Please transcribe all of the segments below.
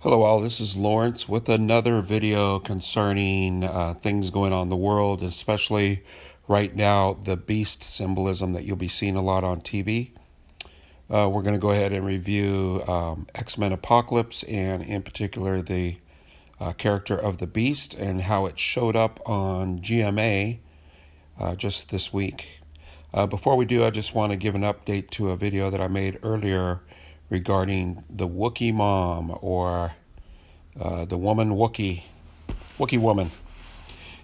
Hello all, this is Lawrence with another video concerning things going on in the world, especially right now, the beast symbolism that you'll be seeing a lot on TV. We're going to go ahead and review X-Men Apocalypse, and in particular the character of the beast and how it showed up on GMA just this week. Before we do, I just want to give an update to a video that I made earlier regarding the Wookiee mom, or the woman Wookiee woman.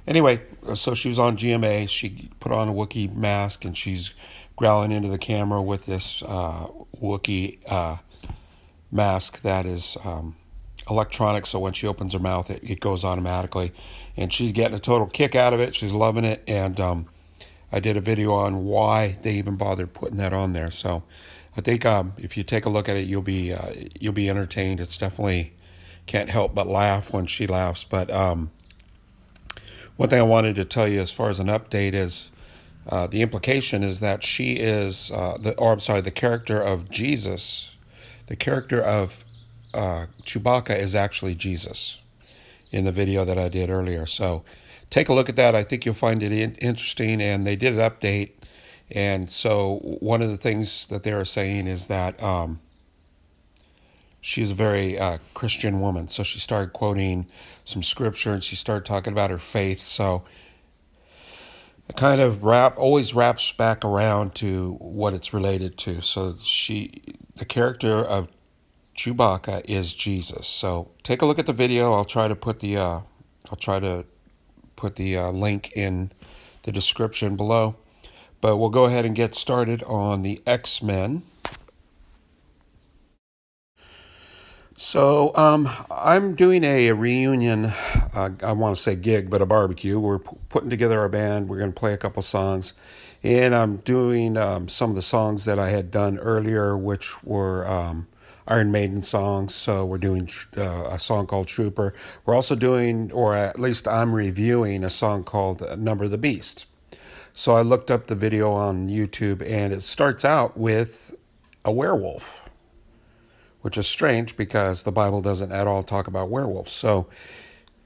Anyway, so she was on GMA. She put on a Wookiee mask and she's growling into the camera with this Wookiee mask that is electronic. So when she opens her mouth, it goes automatically. And she's getting a total kick out of it. She's loving it. And I did a video on why they even bothered putting that on there. So I think if you take a look at it, you'll be entertained. It's definitely can't help but laugh when she laughs. But one thing I wanted to tell you as far as an update is the implication is that she is, the character of Jesus, the character of Chewbacca is actually Jesus in the video that I did earlier. So take a look at that. I think you'll find it interesting. And they did an update. And so one of the things that they are saying is that she's a very Christian woman. So she started quoting some scripture and she started talking about her faith. So it kind of always wraps back around to what it's related to. So the character of Chewbacca is Jesus. So take a look at the video. I'll try to put the link in the description below. But we'll go ahead and get started on the X-Men. So I'm doing a reunion, I want to say gig, but a barbecue. We're putting together our band. We're going to play a couple songs. And I'm doing some of the songs that I had done earlier, which were Iron Maiden songs. So we're doing a song called Trooper. We're also doing, or at least I'm reviewing, a song called Number the Beast. So I looked up the video on YouTube, and it starts out with a werewolf, which is strange because the Bible doesn't at all talk about werewolves. So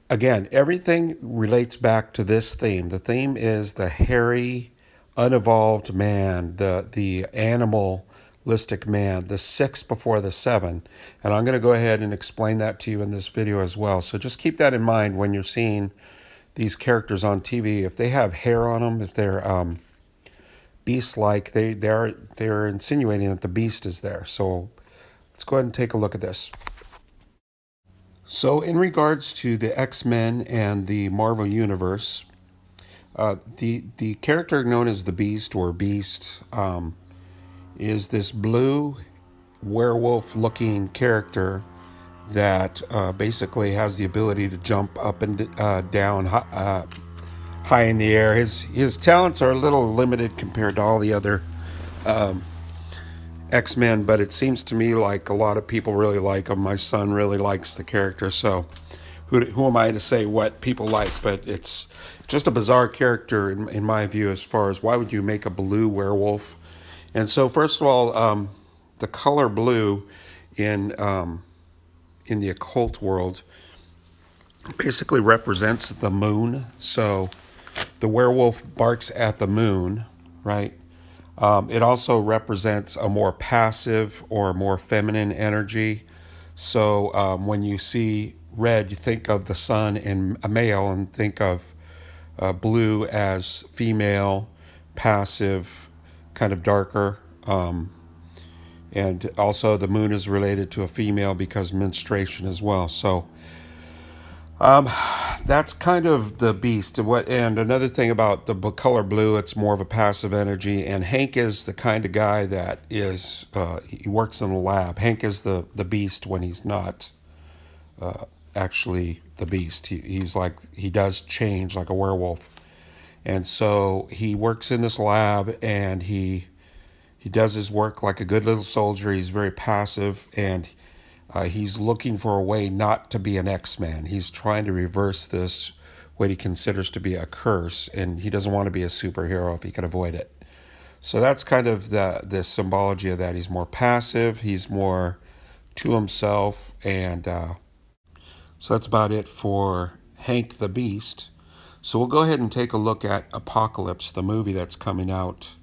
again, everything relates back to this theme. The theme is the hairy, unevolved man, the animalistic man, the six before the seven. And I'm going to go ahead and explain that to you in this video as well. So just keep that in mind when you're seeing these characters on TV. If they have hair on them, if they're beast-like, they're insinuating that the beast is there. So let's go ahead and take a look at this. So in regards to the X-Men and the Marvel Universe, the character known as the Beast, or Beast, is this blue werewolf-looking character that basically has the ability to jump up and down high in the air. His talents are a little limited compared to all the other X-Men, but it seems to me like a lot of people really like him. My son really likes the character, so who am I to say what people like? But it's just a bizarre character in my view, as far as why would you make a blue werewolf? And so first of all, the color blue in the occult world basically represents the moon. So the werewolf barks at the moon, right? It also represents a more passive or more feminine energy. So when you see red, you think of the sun in a male, and think of blue as female, passive, kind of darker. And also the moon is related to a female because menstruation as well. So that's kind of the beast. And another thing about the color blue, it's more of a passive energy. And Hank is the kind of guy that is he works in the lab. Hank is the beast when he's not actually the beast. He's like, he does change like a werewolf. And so he works in this lab, and he does his work like a good little soldier. He's very passive, and he's looking for a way not to be an X-Man. He's trying to reverse this, what he considers to be a curse, and he doesn't want to be a superhero if he can avoid it. So that's kind of the symbology of that. He's more passive, he's more to himself, and So that's about it for Hank the Beast. So we'll go ahead and take a look at Apocalypse, the movie that's coming out.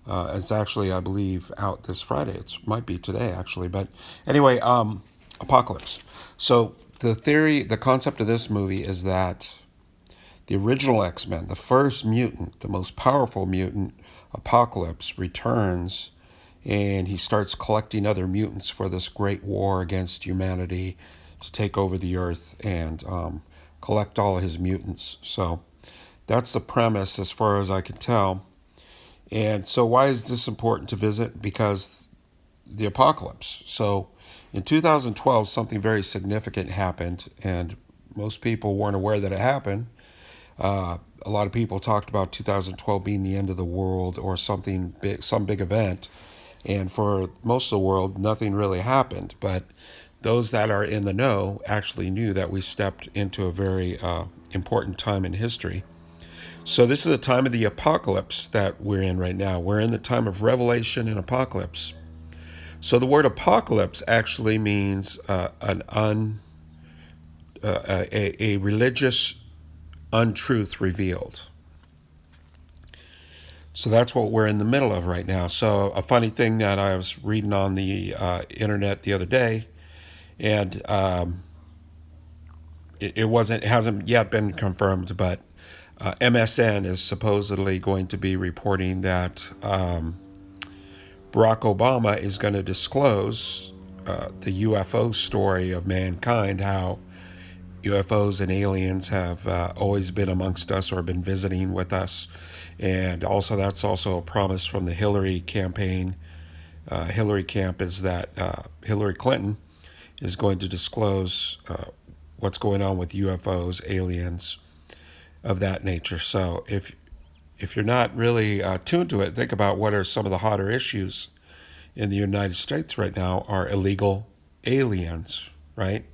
It's actually, I believe, out this Friday. It might be today, actually. But anyway, Apocalypse. So the concept of this movie is that the original X-Men, the first mutant, the most powerful mutant, Apocalypse, returns, and he starts collecting other mutants for this great war against humanity to take over the Earth and collect all of his mutants. So that's the premise as far as I can tell. And so why is this important to visit? Because the apocalypse. So in 2012, something very significant happened, and most people weren't aware that it happened. A lot of people talked about 2012 being the end of the world or something big, some big event. And for most of the world, nothing really happened. But those that are in the know actually knew that we stepped into a very important time in history. So this is the time of the apocalypse that we're in right now. We're in the time of revelation and apocalypse. So the word apocalypse actually means a religious untruth revealed. So that's what we're in the middle of right now. So a funny thing that I was reading on the internet the other day, and it hasn't yet been confirmed, but MSN is supposedly going to be reporting that Barack Obama is going to disclose the UFO story of mankind, how UFOs and aliens have always been amongst us or been visiting with us. And also that's also a promise from the Hillary campaign. Hillary camp is that Hillary Clinton is going to disclose what's going on with UFOs, aliens, of that nature. So if you're not really tuned to it, think about what are some of the hotter issues in the United States right now are illegal aliens, right?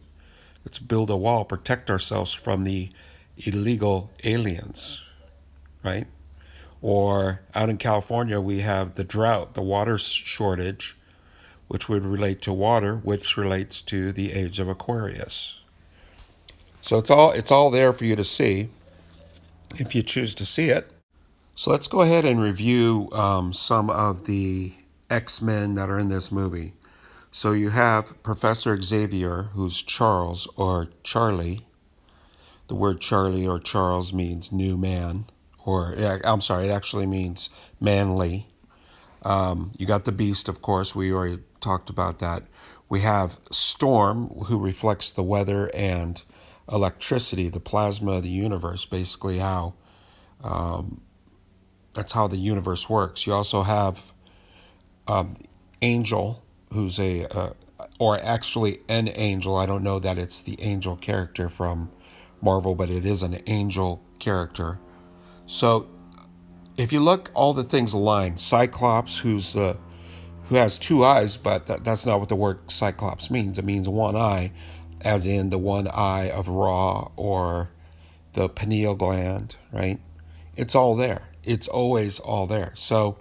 Let's build a wall, protect ourselves from the illegal aliens, right? Or out in California, we have the drought, the water shortage, which would relate to water, which relates to the age of Aquarius. So it's all there for you to see if you choose to see it. So let's go ahead and review some of the X-Men that are in this movie. So you have Professor Xavier, who's Charles or Charlie. The word Charlie or Charles means new man, or I'm sorry, it actually means manly. You got the Beast, of course. We already talked about that. We have Storm, who reflects the weather and electricity, the plasma of the universe, basically how that's how the universe works. You also have Angel, who's or actually an angel. I don't know that it's the angel character from Marvel, but it is an angel character. So if you look, all the things align. Cyclops, who has two eyes, but that's not what the word Cyclops means. It means one eye, as in the one eye of Ra or the pineal gland, right? It's all there. It's always all there. So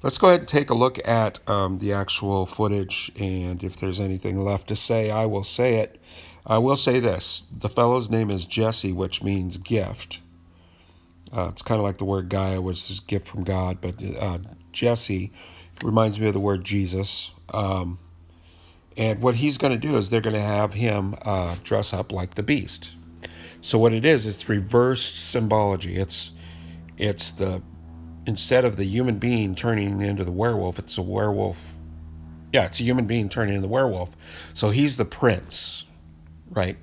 let's go ahead and take a look at the actual footage, and if there's anything left to say, I will say it. I will say this. The fellow's name is Jesse, which means gift. It's kind of like the word Gaia, which is gift from God, but Jesse reminds me of the word Jesus. And what he's going to do is they're going to have him dress up like the Beast. So what it is, it's reversed symbology. It's the, instead of the human being turning into the werewolf, it's a werewolf. Yeah, it's a human being turning into the werewolf. So he's the prince, right?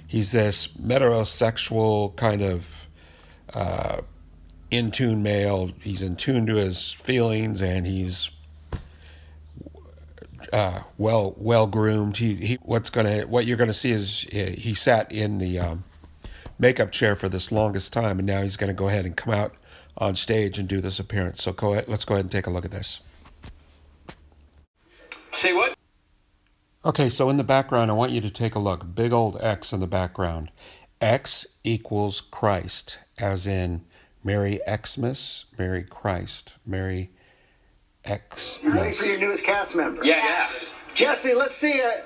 He's this metrosexual kind of in tune male. He's in tune to his feelings, and he's well groomed. What you're gonna see is he sat in the makeup chair for this longest time, and now he's gonna go ahead and come out on stage and do this appearance. So let's go ahead and take a look at this. Say what? Okay, so in the background, I want you to take a look. Big old X in the background. X equals Christ, as in Merry Xmas, Merry Christ, Merry Xmas. You ready for your newest cast member? Yeah. Jesse, let's see it.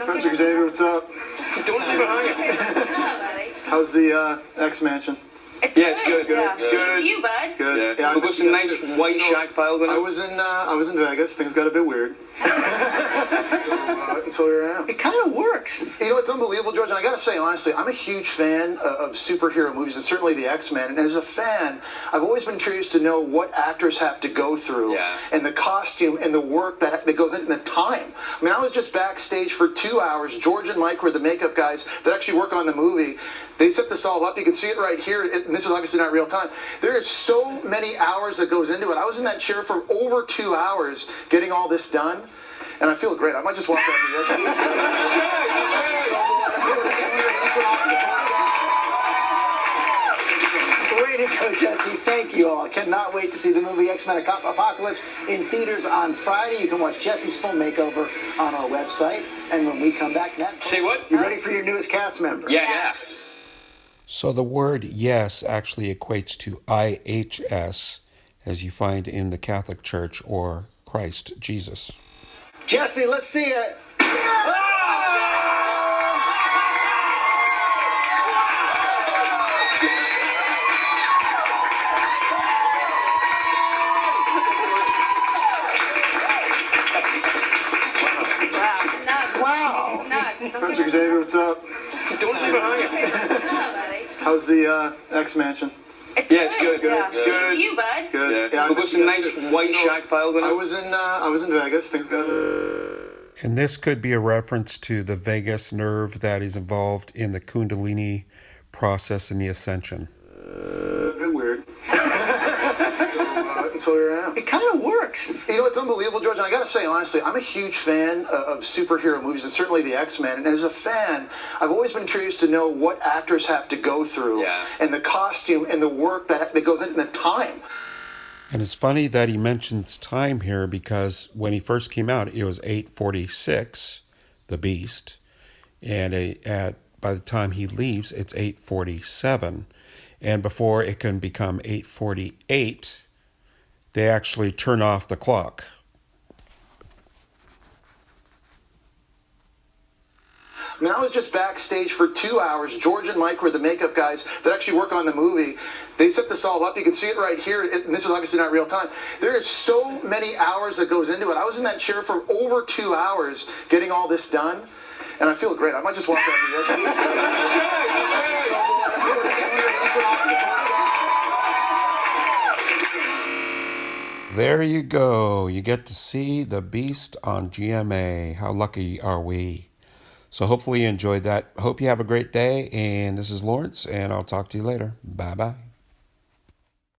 Professor Xavier, what's up? Don't leave it hanging. Hello, buddy. How's the X-Mansion? It's Yeah, it's good. Yeah. Good. You, bud. Good. Yeah. We've got some nice white shag pile going I on. was in Vegas. Things got a bit weird. So here I am. It kind of works. You know, it's unbelievable, George, and I gotta say, honestly, I'm a huge fan of superhero movies, and certainly the X-Men, and as a fan, I've always been curious to know what actors have to go through, and the costume, and the work that goes into the time. I mean, I was just backstage for 2 hours. George and Mike were the makeup guys that actually work on the movie. They set this all up. You can see it right here, and this is obviously not real time. There is so many hours that goes into it. I was in that chair for over 2 hours getting all this done. And I feel great. I might just walk out of Way to go, Jesse. Thank you all. I cannot wait to see the movie X-Men Apocalypse in theaters on Friday. You can watch Jesse's full makeover on our website. And when we come back next... Say what? You ready for your newest cast member? Yeah. So the word yes actually equates to IHS, as you find in the Catholic Church, or Christ Jesus. Jesse, let's see it. Wow. Professor Xavier, what's up? Don't leave it hanging. Hello, buddy. How's the X-Mansion? It's good. Good. You, bud. Good. We've got some nice white shag pile going on. I was in Vegas. Things got... And this could be a reference to the vagus nerve that is involved in the Kundalini process in the Ascension. A bit weird. So here I am. It kind of works. You know, it's unbelievable, George, and I gotta say, honestly, I'm a huge fan of superhero movies, and certainly the X-Men, and as a fan, I've always been curious to know what actors have to go through, and the costume, and the work that goes into the time. And it's funny that he mentions time here, because when he first came out, it was 8:46, the Beast, and by the time he leaves, it's 8:47, and before it can become 8:48, they actually turn off the clock. I mean, I was just backstage for 2 hours. George and Mike were the makeup guys that actually work on the movie. They set this all up. You can see it right here, and this is obviously not real time. There is so many hours that goes into it. I was in that chair for over 2 hours getting all this done, and I feel great. I might just walk out of There you go. You get to see the Beast on GMA. How lucky are we? So hopefully you enjoyed that. Hope you have a great day. And this is Lawrence, and I'll talk to you later. Bye-bye.